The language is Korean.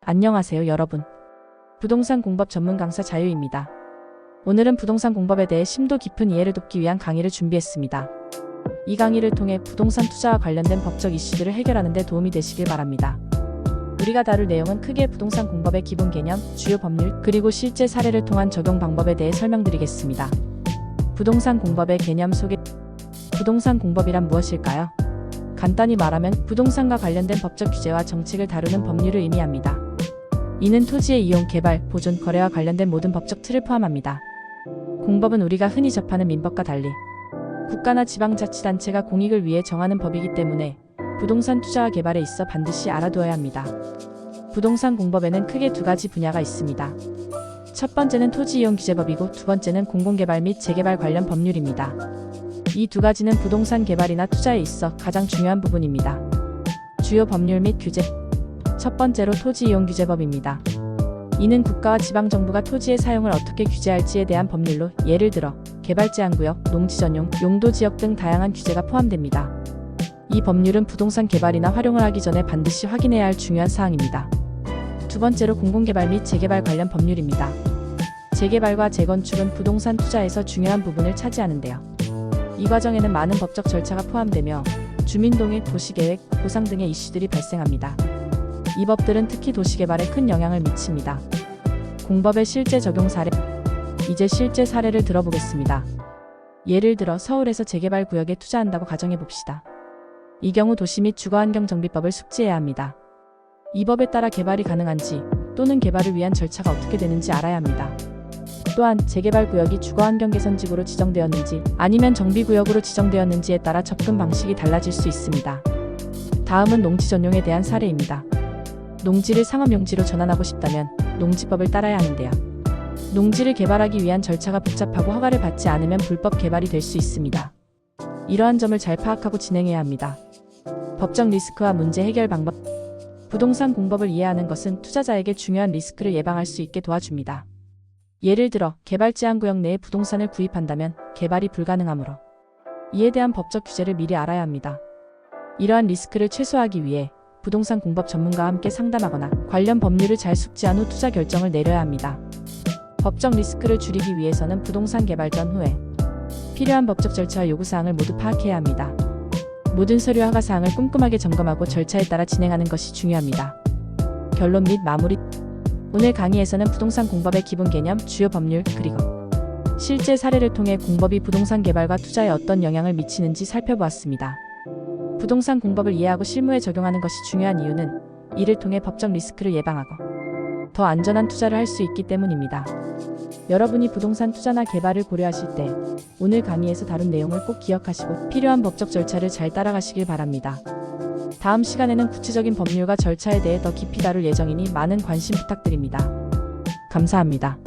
안녕하세요 여러분. 부동산 공법 전문 강사 자유입니다. 오늘은 부동산 공법에 대해 심도 깊은 이해를 돕기 위한 강의를 준비했습니다. 이 강의를 통해 부동산 투자와 관련된 법적 이슈들을 해결하는 데 도움이 되시길 바랍니다. 우리가 다룰 내용은 크게 부동산 공법의 기본 개념, 주요 법률, 그리고 실제 사례를 통한 적용 방법에 대해 설명드리겠습니다. 부동산 공법의 개념 소개. 부동산 공법이란 무엇일까요? 간단히 말하면 부동산과 관련된 법적 규제와 정책을 다루는 법률을 의미합니다. 이는 토지의 이용, 개발, 보존, 거래와 관련된 모든 법적 틀을 포함합니다. 공법은 우리가 흔히 접하는 민법과 달리 국가나 지방자치단체가 공익을 위해 정하는 법이기 때문에 부동산 투자와 개발에 있어 반드시 알아두어야 합니다. 부동산 공법에는 크게 두 가지 분야가 있습니다. 첫 번째는 토지이용규제법이고 두 번째는 공공개발 및 재개발 관련 법률입니다. 이 두 가지는 부동산 개발이나 투자에 있어 가장 중요한 부분입니다. 주요 법률 및 규제. 첫 번째로 토지이용규제법입니다. 이는 국가와 지방정부가 토지의 사용을 어떻게 규제할지에 대한 법률로 예를 들어 개발제한구역, 농지전용, 용도지역 등 다양한 규제가 포함됩니다. 이 법률은 부동산 개발이나 활용을 하기 전에 반드시 확인해야 할 중요한 사항입니다. 두 번째로 공공개발 및 재개발 관련 법률입니다. 재개발과 재건축은 부동산 투자에서 중요한 부분을 차지하는데요. 이 과정에는 많은 법적 절차가 포함되며 주민동의 도시계획, 보상 등의 이슈들이 발생합니다. 이 법들은 특히 도시개발에 큰 영향을 미칩니다. 공법의 실제 적용 사례. 이제 실제 사례를 들어보겠습니다. 예를 들어 서울에서 재개발 구역에 투자한다고 가정해봅시다. 이 경우 도시 및 주거환경정비법을 숙지해야 합니다. 이 법에 따라 개발이 가능한지 또는 개발을 위한 절차가 어떻게 되는지 알아야 합니다. 또한 재개발 구역이 주거환경개선지구로 지정되었는지 아니면 정비구역으로 지정되었는지에 따라 접근 방식이 달라질 수 있습니다. 다음은 농지 전용에 대한 사례입니다. 농지를 상업용지로 전환하고 싶다면 농지법을 따라야 하는데요. 농지를 개발하기 위한 절차가 복잡하고 허가를 받지 않으면 불법 개발이 될 수 있습니다. 이러한 점을 잘 파악하고 진행해야 합니다. 법적 리스크와 문제 해결 방법. 부동산 공법을 이해하는 것은 투자자에게 중요한 리스크를 예방할 수 있게 도와줍니다. 예를 들어 개발제한구역 내에 부동산을 구입한다면 개발이 불가능하므로 이에 대한 법적 규제를 미리 알아야 합니다. 이러한 리스크를 최소화하기 위해 부동산 공법 전문가와 함께 상담하거나 관련 법률을 잘 숙지한 후 투자 결정을 내려야 합니다. 법적 리스크를 줄이기 위해서는 부동산 개발 전후에 필요한 법적 절차와 요구사항을 모두 파악해야 합니다. 모든 서류 허가사항을 꼼꼼하게 점검하고 절차에 따라 진행하는 것이 중요합니다. 결론 및 마무리. 오늘 강의에서는 부동산 공법의 기본 개념, 주요 법률, 그리고 실제 사례를 통해 공법이 부동산 개발과 투자에 어떤 영향을 미치는지 살펴보았습니다. 부동산 공법을 이해하고 실무에 적용하는 것이 중요한 이유는 이를 통해 법적 리스크를 예방하고 더 안전한 투자를 할 수 있기 때문입니다. 여러분이 부동산 투자나 개발을 고려하실 때 오늘 강의에서 다룬 내용을 꼭 기억하시고 필요한 법적 절차를 잘 따라가시길 바랍니다. 다음 시간에는 구체적인 법률과 절차에 대해 더 깊이 다룰 예정이니 많은 관심 부탁드립니다. 감사합니다.